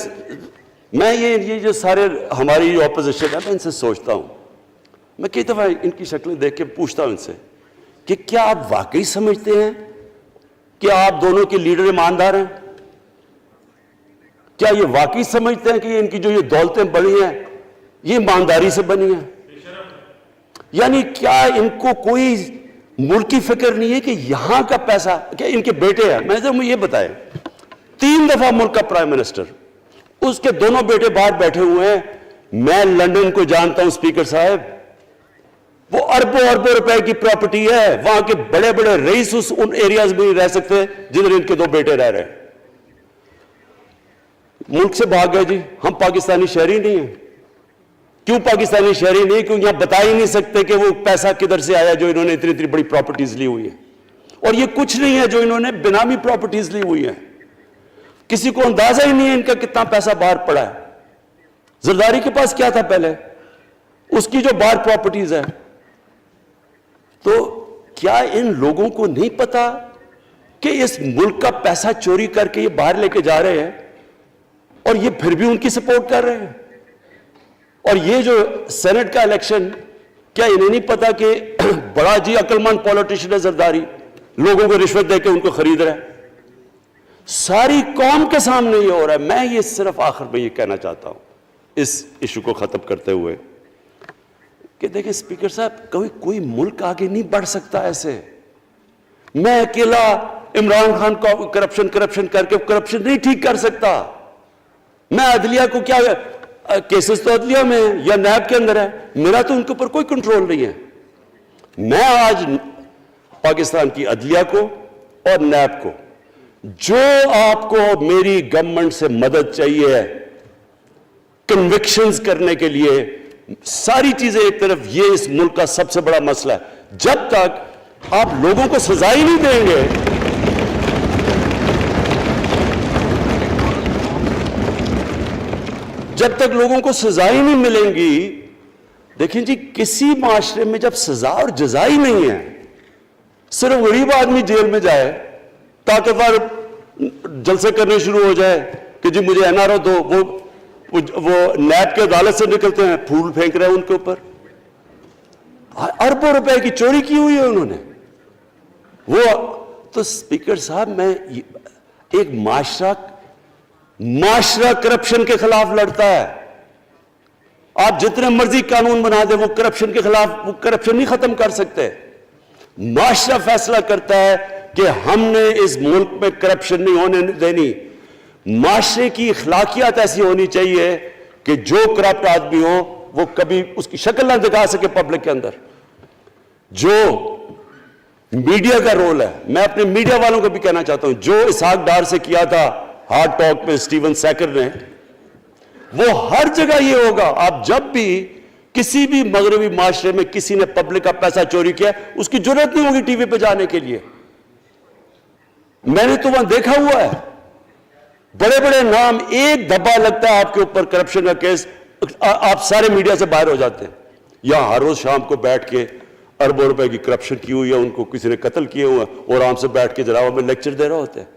میں یہ جو سارے ہماری اپوزیشن ہے، میں ان سے سوچتا ہوں، میں کئی دفعہ ان کی شکلیں دیکھ کے پوچھتا ہوں ان سے کہ کیا آپ واقعی سمجھتے ہیں کہ آپ دونوں کے لیڈر ایماندار ہیں؟ کیا یہ واقعی سمجھتے ہیں کہ ان کی جو یہ دولتیں بڑی ہیں یہ ایمانداری سے بنی ہیں؟ یعنی کیا ان کو کوئی ملک کی فکر نہیں ہے کہ یہاں کا پیسہ، کیا ان کے بیٹے ہیں؟ میں نے یہ بتائیں، 3 دفعہ ملک کا پرائم منسٹر، اس کے دونوں بیٹے باہر بیٹھے ہوئے ہیں. میں لندن کو جانتا ہوں اسپیکر صاحب، وہ اربوں اربوں روپے کی پراپرٹی ہے، وہاں کے بڑے بڑے رئیس ان ایریاز میں نہیں رہ سکتے جدھر ان کے 2 بیٹے رہ رہے ہیں. ملک سے بھاگ گئے. جی ہم پاکستانی شہری نہیں ہیں. کیوں پاکستانی شہری نہیں؟ کیوں یہاں بتا ہی نہیں سکتے کہ وہ پیسہ کدھر سے آیا جو انہوں نے اتنی بڑی پراپرٹیز لی ہوئی ہیں. اور یہ کچھ نہیں ہے جو انہوں نے بنامی پراپرٹیز لی ہوئی ہیں. کسی کو اندازہ ہی نہیں ہے ان کا کتنا پیسہ باہر پڑا ہے. زرداری کے پاس کیا تھا پہلے؟ اس کی جو باہر پراپرٹیز ہے. تو کیا ان لوگوں کو نہیں پتا کہ اس ملک کا پیسہ چوری کر کے یہ باہر لے کے جا رہے ہیں اور یہ پھر بھی ان کی سپورٹ کر رہے ہیں؟ اور یہ جو سینٹ کا الیکشن، کیا انہیں نہیں پتا کہ بڑا جی عقل مند پولیٹیشن ہے زرداری، لوگوں کو رشوت دے کے ان کو خرید رہا ہے؟ ساری قوم کے سامنے یہ ہو رہا ہے. میں یہ صرف آخر میں یہ کہنا چاہتا ہوں اس ایشو کو ختم کرتے ہوئے کہ دیکھیں اسپیکر صاحب، کوئی ملک آگے نہیں بڑھ سکتا ایسے. میں اکیلا عمران خان کو کرپشن کر کے کرپشن نہیں ٹھیک کر سکتا. میں عدلیہ کو کیا، کیسز تو عدلیہ میں یا نیب کے اندر ہے، میرا تو ان کے اوپر کوئی کنٹرول نہیں ہے. میں آج پاکستان کی عدلیہ کو اور نیب کو، جو آپ کو میری گورنمنٹ سے مدد چاہیے کنوکشنز کرنے کے لیے، ساری چیزیں ایک طرف، یہ اس ملک کا سب سے بڑا مسئلہ ہے. جب تک آپ لوگوں کو سزا ہی نہیں دیں گے، جب تک لوگوں کو سزا ہی نہیں ملیں گی. دیکھیں جی، کسی معاشرے میں جب سزا اور جزا ہی نہیں ہے، صرف غریب آدمی جیل میں جائے، طاقتور جلسے کرنے شروع ہو جائے کہ جی مجھے این آر او دو، وہ نیب کے عدالت سے نکلتے ہیں، پھول پھینک رہے ہیں ان کے اوپر. اربوں روپے کی چوری کی ہوئی ہے انہوں نے. وہ تو اسپیکر صاحب، میں ایک معاشرہ کرپشن کے خلاف لڑتا ہے. آپ جتنے مرضی قانون بنا دیں، وہ کرپشن کے خلاف، وہ کرپشن نہیں ختم کر سکتے. معاشرہ فیصلہ کرتا ہے کہ ہم نے اس ملک میں کرپشن نہیں ہونے دینی. معاشرے کی اخلاقیات ایسی ہونی چاہیے کہ جو کرپٹ آدمی ہو وہ کبھی اس کی شکل نہ دکھا سکے پبلک کے اندر. جو میڈیا کا رول ہے، میں اپنے میڈیا والوں کو بھی کہنا چاہتا ہوں، جو اسحاق ڈار سے کیا تھا ہارڈ ٹاک میں اسٹیون سیکر نے، وہ ہر جگہ یہ ہوگا. آپ جب بھی کسی بھی مغربی معاشرے میں کسی نے پبلک کا پیسہ چوری کیا، اس کی جرات نہیں ہوگی ٹی وی پہ جانے کے لیے. میں نے تو وہاں دیکھا ہوا ہے، بڑے بڑے نام، ایک دھبا لگتا ہے آپ کے اوپر کرپشن کا کیس، آپ سارے میڈیا سے باہر ہو جاتے ہیں. یا ہر روز شام کو بیٹھ کے اربوں روپے کی کرپشن کی ہوئی ہے، ان کو کسی نے قتل کیے ہوئے ہیں، اور آرام سے بیٹھ کے جناب میں لیکچر دے رہے ہوتے ہیں.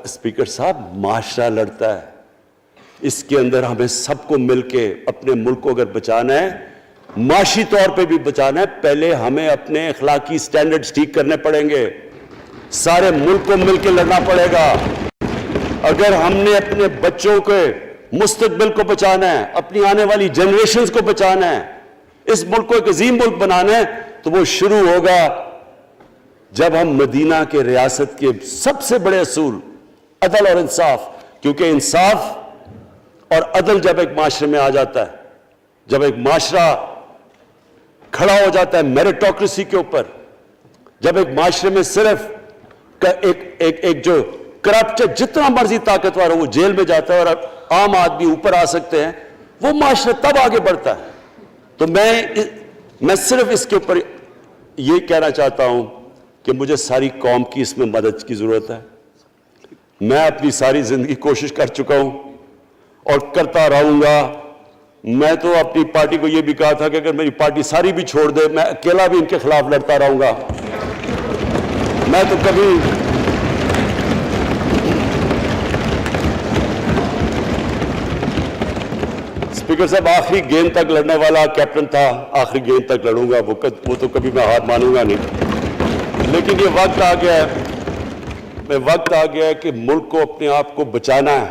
اسپیکر صاحب، معاشرہ لڑتا ہے، اس کے اندر ہمیں سب کو مل کے اپنے ملک کو اگر بچانا ہے، معاشی طور پہ بھی بچانا ہے، پہلے ہمیں اپنے اخلاقی سٹینڈرڈز ٹھیک کرنے پڑیں گے. سارے ملک کو مل کے لڑنا پڑے گا. اگر ہم نے اپنے بچوں کے مستقبل کو بچانا ہے، اپنی آنے والی جنریشنز کو بچانا ہے، اس ملک کو ایک عظیم ملک بنانا ہے، تو وہ شروع ہوگا جب ہم مدینہ کے ریاست کے سب سے بڑے اصول عدل اور انصاف، کیونکہ انصاف اور عدل جب ایک معاشرے میں آ جاتا ہے، جب ایک معاشرہ کھڑا ہو جاتا ہے میریٹوکریسی کے اوپر، جب ایک معاشرے میں صرف ایک جو کرپٹ جتنا مرضی طاقتور ہو وہ جیل میں جاتا ہے اور عام آدمی اوپر آ سکتے ہیں، وہ معاشرہ تب آگے بڑھتا ہے. تو میں میں صرف اس کے اوپر یہ کہنا چاہتا ہوں کہ مجھے ساری قوم کی اس میں مدد کی ضرورت ہے. میں اپنی ساری زندگی کوشش کر چکا ہوں اور کرتا رہوں گا. میں تو اپنی پارٹی کو یہ بھی کہا تھا کہ اگر میری پارٹی ساری بھی چھوڑ دے میں اکیلا بھی ان کے خلاف لڑتا رہوں گا. میں تو کبھی اسپیکر صاحب آخری گیند تک لڑنے والا کیپٹن تھا. آخری گیند تک لڑوں گا, وہ تو کبھی میں ہار مانوں گا نہیں. لیکن یہ وقت آ گیا ہے کہ ملک کو اپنے آپ کو بچانا ہے.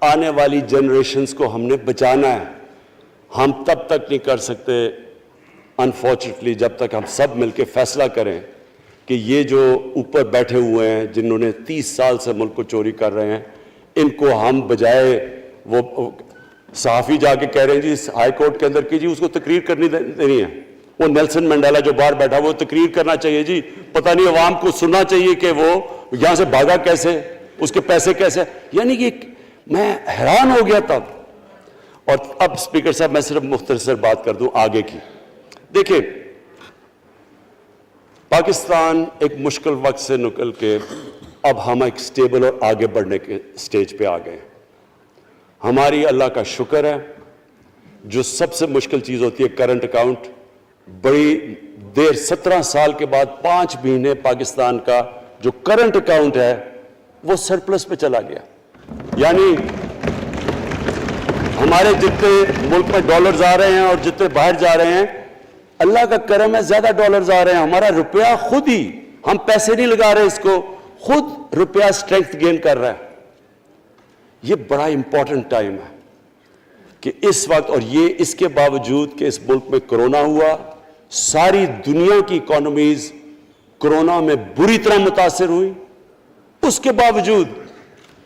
آنے والی جنریشنز کو ہم نے بچانا ہے. ہم تب تک نہیں کر سکتے انفارچونیٹلی جب تک ہم سب مل کے فیصلہ کریں کہ یہ جو اوپر بیٹھے ہوئے ہیں جنہوں نے 30 سال سے ملک کو چوری کر رہے ہیں, ان کو ہم بجائے وہ صحافی جا کے کہہ رہے ہیں جی ہائی کورٹ کے اندر کی جی اس کو تقریر کرنی دینی ہے. وہ نیلسن منڈیلا جو باہر بیٹھا وہ تقریر کرنا چاہیے جی. پتہ نہیں عوام کو سننا چاہیے کہ وہ یہاں سے بھاگا کیسے, اس کے پیسے کیسے. یعنی کہ میں حیران ہو گیا تب. اور اب اسپیکر صاحب میں صرف مختصر بات کر دوں آگے کی. دیکھیں پاکستان ایک مشکل وقت سے نکل کے اب ہم ایک سٹیبل اور آگے بڑھنے کے سٹیج پہ آ گئے ہیں. ہماری اللہ کا شکر ہے. جو سب سے مشکل چیز ہوتی ہے کرنٹ اکاؤنٹ, بڑی دیر 17 سال کے بعد 5 مہینے پاکستان کا جو کرنٹ اکاؤنٹ ہے وہ سرپلس پہ چلا گیا. یعنی ہمارے جتنے ملک میں ڈالرز آ رہے ہیں اور جتنے باہر جا رہے ہیں اللہ کا کرم ہے زیادہ ڈالرز آ رہے ہیں. ہمارا روپیہ خود ہی, ہم پیسے نہیں لگا رہے اس کو, خود روپیہ سٹرینتھ گین کر رہا ہے. یہ بڑا امپورٹنٹ ٹائم ہے کہ اس وقت, اور یہ اس کے باوجود کہ اس ملک میں کرونا ہوا, ساری دنیا کی اکانومیز کرونا میں بری طرح متاثر ہوئی, اس کے باوجود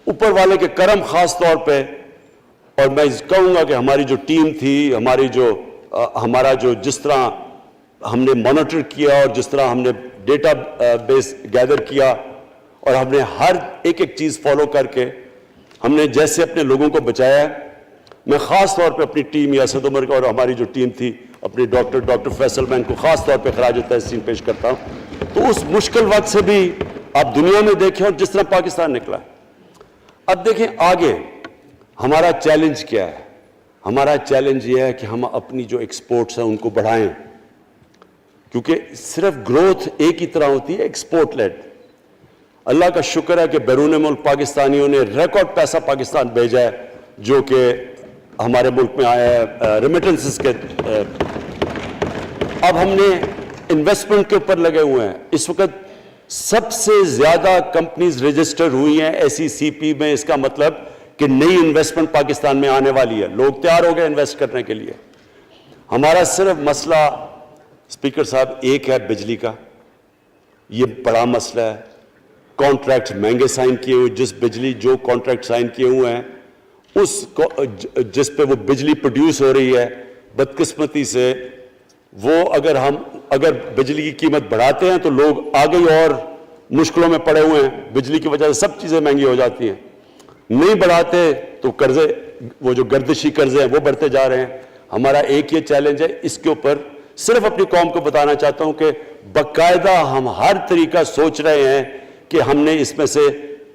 اوپر والے کے کرم خاص طور پہ. اور میں کہوں گا کہ ہماری جو ٹیم تھی, ہمارا جو جس طرح ہم نے مانیٹر کیا اور جس طرح ہم نے ڈیٹا بیس گیدر کیا اور ہم نے ہر ایک چیز فالو کر کے ہم نے جیسے اپنے لوگوں کو بچایا ہے. میں خاص طور پہ اپنی ٹیم یاسد عمر اور ہماری جو ٹیم تھی اپنی ڈاکٹر فیصل میں ان کو خاص طور پہ خراج تحسین پیش کرتا ہوں. تو اس مشکل وقت سے بھی آپ دنیا میں دیکھیں اور جس طرح پاکستان نکلا. اب دیکھیں آگے ہمارا چیلنج کیا ہے. ہمارا چیلنج یہ ہے کہ ہم اپنی جو ایکسپورٹس ہیں ان کو بڑھائیں, کیونکہ صرف گروتھ ایک ہی طرح ہوتی ہے ایکسپورٹ لیڈ. اللہ کا شکر ہے کہ بیرون ملک پاکستانیوں نے ریکارڈ پیسہ پاکستان بھیجا ہے جو کہ ہمارے ملک میں آیا ہے ریمیٹنسز کے. اب ہم نے انویسٹمنٹ کے اوپر لگے ہوئے ہیں. اس وقت سب سے زیادہ کمپنیز رجسٹر ہوئی ہیں SECP میں. اس کا مطلب کہ نئی انویسٹمنٹ پاکستان میں آنے والی ہے. لوگ تیار ہو گئے انویسٹ کرنے کے لیے. ہمارا صرف مسئلہ اسپیکر صاحب ایک ہے بجلی کا. یہ بڑا مسئلہ ہے. کانٹریکٹ مہنگے سائن کیے ہوئے, جس بجلی جو کانٹریکٹ سائن کیے ہوئے ہیں جس پہ وہ بجلی پروڈیوس ہو رہی ہے, بدقسمتی سے وہ اگر بجلی کی قیمت بڑھاتے ہیں تو لوگ آگے اور مشکلوں میں پڑے ہوئے ہیں. بجلی کی وجہ سے سب چیزیں مہنگی ہو جاتی ہیں. نہیں بڑھاتے تو قرضے, وہ جو گردشی قرضے ہیں وہ بڑھتے جا رہے ہیں. ہمارا ایک یہ چیلنج ہے. اس کے اوپر صرف اپنی قوم کو بتانا چاہتا ہوں کہ باقاعدہ ہم ہر طریقہ سوچ رہے ہیں کہ ہم نے اس میں سے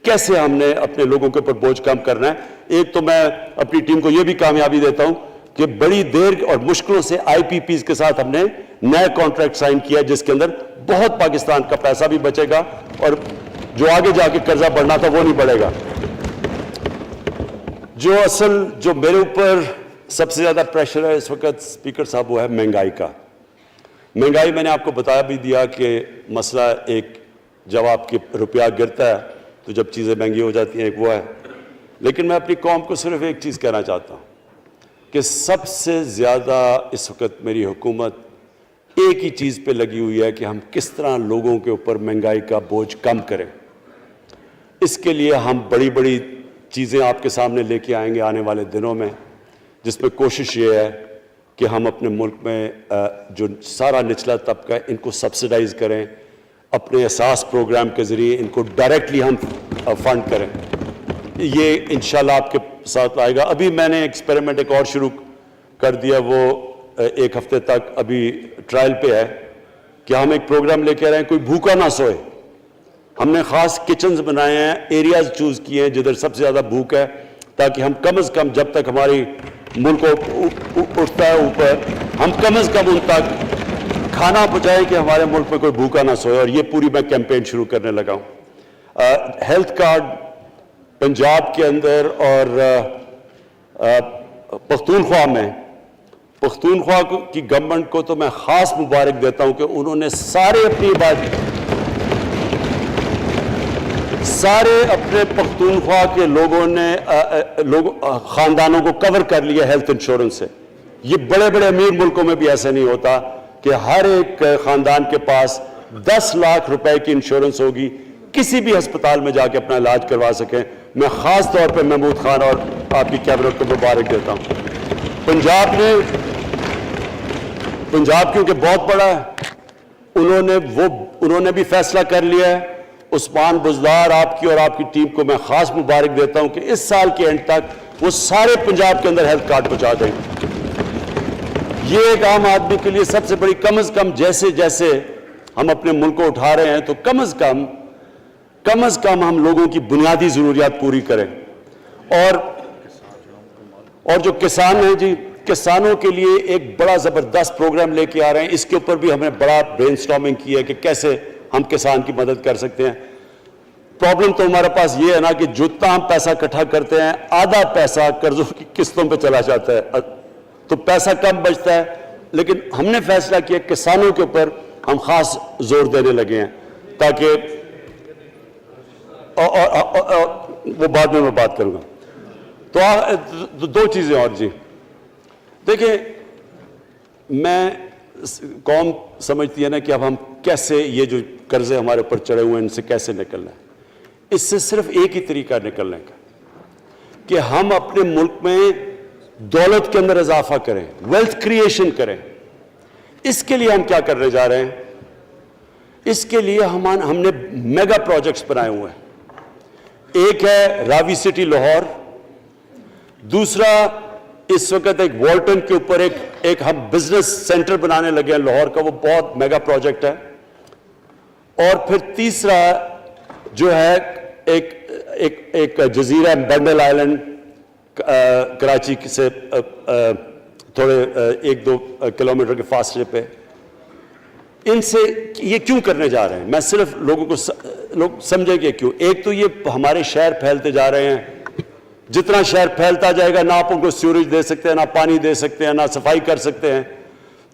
کیسے ہم نے اپنے لوگوں کے اوپر بوجھ کم کرنا ہے. ایک تو میں اپنی ٹیم کو یہ بھی کامیابی دیتا ہوں کہ بڑی دیر اور مشکلوں سے IPPs کے ساتھ ہم نے نئے کانٹریکٹ سائن کیا جس کے اندر بہت پاکستان کا پیسہ بھی بچے گا اور جو آگے جا کے قرضہ بڑھنا تھا وہ نہیں بڑھے گا. جو میرے اوپر سب سے زیادہ پریشر ہے اس وقت اسپیکر صاحب وہ ہے مہنگائی کا. مہنگائی میں نے آپ کو بتا بھی دیا کہ مسئلہ ایک جب آپ کی روپیہ گرتا ہے تو جب چیزیں مہنگی ہو جاتی ہیں ایک وہ ہے. لیکن میں اپنی قوم کو صرف ایک چیز کہنا چاہتا ہوں کہ سب سے زیادہ اس وقت میری حکومت ایک ہی چیز پہ لگی ہوئی ہے کہ ہم کس طرح لوگوں کے اوپر مہنگائی کا بوجھ کم کریں. اس کے لیے ہم بڑی بڑی چیزیں آپ کے سامنے لے کے آئیں گے آنے والے دنوں میں, جس میں کوشش یہ ہے کہ ہم اپنے ملک میں جو سارا نچلا طبقہ ہے ان کو سبسڈائز کریں. اپنے اساس پروگرام کے ذریعے ان کو ڈائریکٹلی ہم فنڈ کریں. یہ انشاءاللہ آپ کے ساتھ آئے گا. ابھی میں نے ایکسپیریمنٹ ایک اور شروع کر دیا, وہ ایک ہفتے تک ابھی ٹرائل پہ ہے کہ ہم ایک پروگرام لے کے آ رہے ہیں کوئی بھوکا نہ سوئے. ہم نے خاص کچنز بنائے ہیں, ایریاز چوز کیے ہیں جدھر سب سے زیادہ بھوک ہے, تاکہ ہم کم از کم جب تک ہماری ملک اٹھتا ہے اوپر, ہم کم از کم ان تک کھانا پہنچائیں کہ ہمارے ملک میں کوئی بھوکا نہ سوئے. اور یہ پوری میں کیمپین شروع کرنے لگا ہوں. ہیلتھ کارڈ پنجاب کے اندر اور پختونخوا میں, پختونخوا کی گورنمنٹ کو تو میں خاص مبارک دیتا ہوں کہ انہوں نے سارے اپنے پختونخوا کے لوگوں نے خاندانوں کو کور کر لیا ہیلتھ انشورنس سے. یہ بڑے بڑے امیر ملکوں میں بھی ایسا نہیں ہوتا کہ ہر ایک خاندان کے پاس 10 لاکھ روپے کی انشورنس ہوگی, کسی بھی ہسپتال میں جا کے اپنا علاج کروا سکیں. میں خاص طور پہ محمود خان اور آپ کی کیبنٹ کو مبارک دیتا ہوں. پنجاب کیونکہ بہت بڑا ہے, انہوں نے بھی فیصلہ کر لیا ہے. عثمان بزدار آپ کی اور آپ کی ٹیم کو میں خاص مبارک دیتا ہوں کہ اس سال کے اینڈ تک وہ سارے پنجاب کے اندر ہیلتھ کارڈ پہنچا دیں. یہ ایک عام آدمی کے لیے سب سے بڑی, کم از کم جیسے جیسے ہم اپنے ملک کو اٹھا رہے ہیں تو کم از کم ہم لوگوں کی بنیادی ضروریات پوری کریں. اور جو کسان ہیں جی, کسانوں کے لیے ایک بڑا زبردست پروگرام لے کے آ رہے ہیں. اس کے اوپر بھی ہمیں بڑا برین سٹارمنگ کی ہے کہ کیسے ہم کسان کی مدد کر سکتے ہیں. پرابلم تو ہمارے پاس یہ ہے نا کہ جتنا ہم پیسہ اکٹھا کرتے ہیں آدھا پیسہ قرضوں کی قسطوں پہ چلا جاتا ہے, تو پیسہ کم بچتا ہے. لیکن ہم نے فیصلہ کیا کسانوں کے اوپر ہم خاص زور دینے لگے ہیں, تاکہ وہ بعد میں بات کروں گا. تو 2 چیزیں اور جی. دیکھیں, میں قوم سمجھتی ہے نا کہ اب ہم کیسے یہ جو قرضے ہمارے اوپر چڑھے ہوئے ہیں ان سے کیسے نکلنا ہے. اس سے صرف ایک ہی طریقہ نکلنے کا کہ ہم اپنے ملک میں دولت کے اندر اضافہ کریں, ویلتھ کریشن کریں. اس کے لیے ہم کیا کرنے جا رہے ہیں؟ اس کے لیے ہم نے میگا پروجیکٹس بنائے ہوئے ہیں. ایک ہے راوی سٹی لاہور, دوسرا اس وقت ایک والٹن کے اوپر ایک ہم بزنس سینٹر بنانے لگے ہیں لاہور کا, وہ بہت میگا پروجیکٹ ہے. اور پھر تیسرا جو ہے ایک جزیرہ بنڈل آئلینڈ کراچی سے تھوڑے 1-2 کلومیٹر کے فاصلے پہ. ان سے یہ کیوں کرنے جا رہے ہیں؟ میں صرف لوگ سمجھیں کہ کیوں. ایک تو یہ ہمارے شہر پھیلتے جا رہے ہیں, جتنا شہر پھیلتا جائے گا نہ آپ ان کو سیوریج دے سکتے ہیں, نہ پانی دے سکتے ہیں, نہ صفائی کر سکتے ہیں.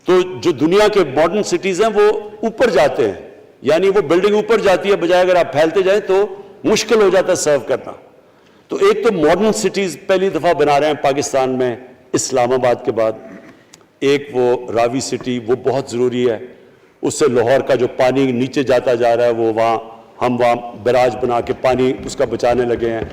تو جو دنیا کے ماڈرن سٹیز ہیں وہ اوپر جاتے ہیں, یعنی وہ بلڈنگ اوپر جاتی ہے, بجائے اگر آپ پھیلتے جائیں تو مشکل ہو جاتا ہے سرو کرنا. تو ایک تو ماڈرن سٹیز پہلی دفعہ بنا رہے ہیں پاکستان میں اسلام آباد کے بعد. ایک وہ راوی سٹی, وہ بہت ضروری ہے. اس سے لاہور کا جو پانی نیچے جاتا جا رہا ہے وہ ہم وہاں بیراج بنا کے پانی اس کا بچانے لگے ہیں.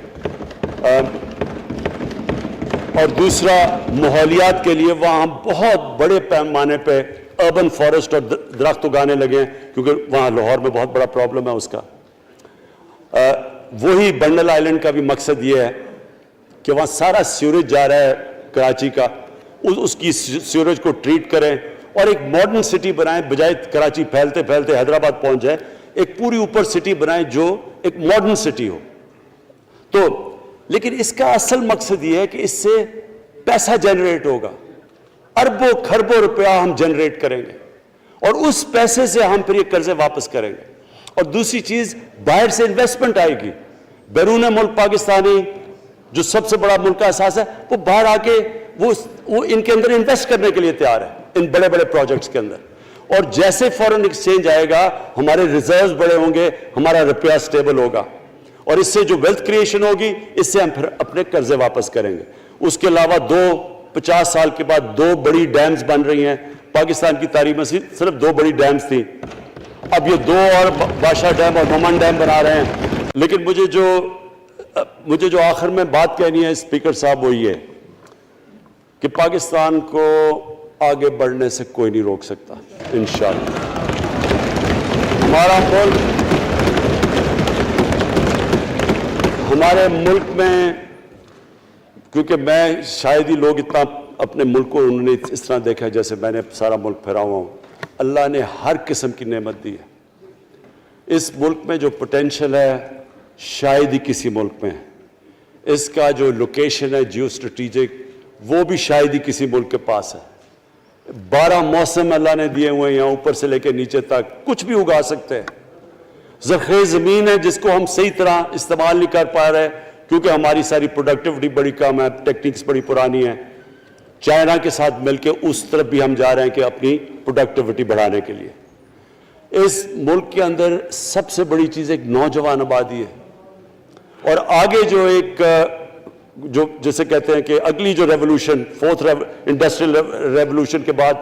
اور دوسرا ماحولیات کے لیے وہاں ہم بہت بڑے پیمانے پہ اربن فارسٹ اور درخت اگانے لگے ہیں, کیونکہ وہاں لاہور میں بہت بڑا پرابلم ہے اس کا. وہی بنڈل آئلینڈ کا بھی مقصد یہ ہے کہ وہاں سارا سیوریج جا رہا ہے کراچی کا, اس کی سیوریج کو ٹریٹ کریں اور ایک ماڈرن سٹی بنائیں, بجائے کراچی پھیلتے پھیلتے حیدرآباد پہنچ جائے. ایک پوری اوپر سٹی بنائیں جو ایک ماڈرن سٹی ہو. تو لیکن اس کا اصل مقصد یہ ہے کہ اس سے پیسہ جنریٹ ہوگا, اربوں کھربوں روپیہ ہم جنریٹ کریں گے, اور اس پیسے سے ہم پھر یہ قرضے واپس کریں گے. اور دوسری چیز, باہر سے انویسٹمنٹ آئے گی. بیرون ملک پاکستانی جو سب سے بڑا ملک کا احساس ہے, وہ باہر آ کے وہ ان کے اندر انویسٹ کرنے کے لیے تیار ہے, ان بڑے بڑے پروجیکٹس کے اندر. اور جیسے فورن ایکسچینج آئے گا ہمارے ریزروز بڑے ہوں گے, ہمارا روپیہ سٹیبل ہوگا, اور اس سے جو ویلتھ کریشن ہوگی اس سے ہم پھر اپنے قرضے واپس کریں گے. اس کے علاوہ 50 سال کے بعد 2 بڑی ڈیمز بن رہی ہیں. پاکستان کی تاریخ میں صرف 2 بڑی ڈیمز تھیں, اب یہ 2 اور بادشاہ ڈیم اور مومن ڈیم بنا رہے ہیں. لیکن مجھے جو آخر میں بات کہنی ہے اسپیکر صاحب, وہ یہ کہ پاکستان کو آگے بڑھنے سے کوئی نہیں روک سکتا انشاءاللہ. ہمارے ملک میں, کیونکہ میں شاید ہی لوگ اتنا اپنے ملک کو انہوں نے اس طرح دیکھا ہے جیسے میں نے سارا ملک پھیرا ہوا ہوں. اللہ نے ہر قسم کی نعمت دی ہے. اس ملک میں جو پوٹینشل ہے شاید ہی کسی ملک میں ہے. اس کا جو لوکیشن ہے جیو اسٹریٹجک وہ بھی شاید ہی کسی ملک کے پاس ہے. 12 موسم اللہ نے دیے ہوئے ہیں یہاں اوپر سے لے کے نیچے تک, کچھ بھی اگا سکتے ہیں. زرخیز زمین ہے جس کو ہم صحیح طرح استعمال نہیں کر پا رہے کیونکہ ہماری ساری پروڈکٹیوٹی بڑی کم ہے, ٹیکنیکس بڑی پرانی ہیں. چائنا کے ساتھ مل کے اس طرف بھی ہم جا رہے ہیں کہ اپنی پروڈکٹیوٹی بڑھانے کے لیے. اس ملک کے اندر سب سے بڑی چیز ایک نوجوان آبادی ہے. اور آگے جو ایک جو جسے کہتے ہیں کہ اگلی جو ریولوشن, 4th انڈسٹریل ریولوشن کے بعد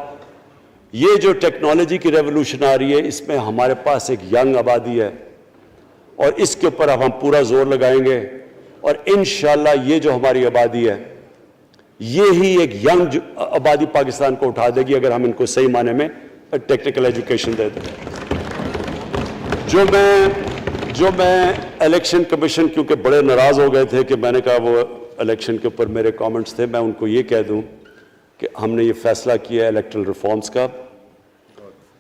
یہ جو ٹیکنالوجی کی ریولوشن آ رہی ہے, اس میں ہمارے پاس ایک ینگ آبادی ہے اور اس کے اوپر اب ہم پورا زور لگائیں گے. اور انشاءاللہ یہ جو ہماری آبادی ہے یہی ایک ینگ آبادی پاکستان کو اٹھا دے گی اگر ہم ان کو صحیح معنی میں ٹیکنیکل ایجوکیشن دے دیں. جو میں الیکشن کمیشن کیونکہ بڑے ناراض ہو گئے تھے کہ میں نے کہا وہ الیکشن کے اوپر میرے کامنٹس تھے, میں ان کو یہ کہہ دوں کہ ہم نے یہ فیصلہ کیا ہے الیکٹرل ریفارمز کا.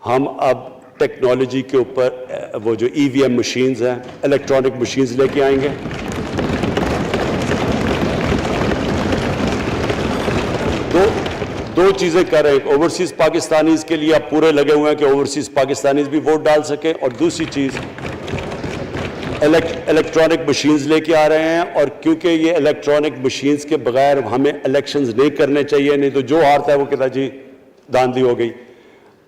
ہم اب ٹیکنالوجی کے اوپر وہ جو EVM مشینز ہیں, الیکٹرانک مشینز لے کے آئیں گے. دو چیزیں کر رہے ہیں. اوورسیز پاکستانیز کے لیے اب پورے لگے ہوئے ہیں کہ اوورسیز پاکستانیز بھی ووٹ ڈال سکیں, اور دوسری چیز الیکٹرانک مشینز لے کے آ رہے ہیں. اور کیونکہ یہ الیکٹرانک مشینز کے بغیر ہمیں الیکشنز نہیں کرنے چاہیے, نہیں تو جو ہارتا ہے وہ کہتا جی دھاندلی ہو گئی.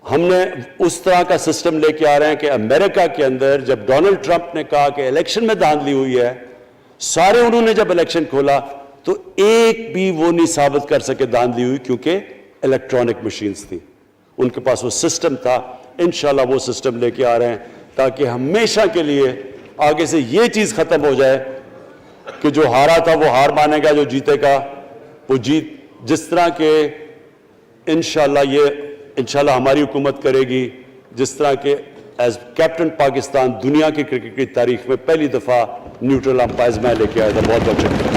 ہم نے اس طرح کا سسٹم لے کے آ رہے ہیں کہ امریکہ کے اندر جب ڈونلڈ ٹرمپ نے کہا کہ الیکشن میں دھاندلی ہوئی ہے, سارے انہوں نے جب الیکشن کھولا تو ایک بھی وہ نہیں ثابت کر سکے دھاندلی ہوئی کیونکہ الیکٹرانک مشینز تھی, ان کے پاس وہ سسٹم تھا. انشاءاللہ وہ سسٹم لے کے آ رہے ہیں تاکہ ہمیشہ کے لیے آگے سے یہ چیز ختم ہو جائے کہ جو ہارا تھا وہ ہار مانے گا, جو جیتے گا وہ جیت. جس طرح کہ انشاءاللہ ہماری حکومت کرے گی, جس طرح کہ ایز کیپٹن پاکستان دنیا کی کرکٹ کی تاریخ میں پہلی دفعہ نیوٹرل امپائرز میں لے کے آیا تھا. بہت بہت شکریہ.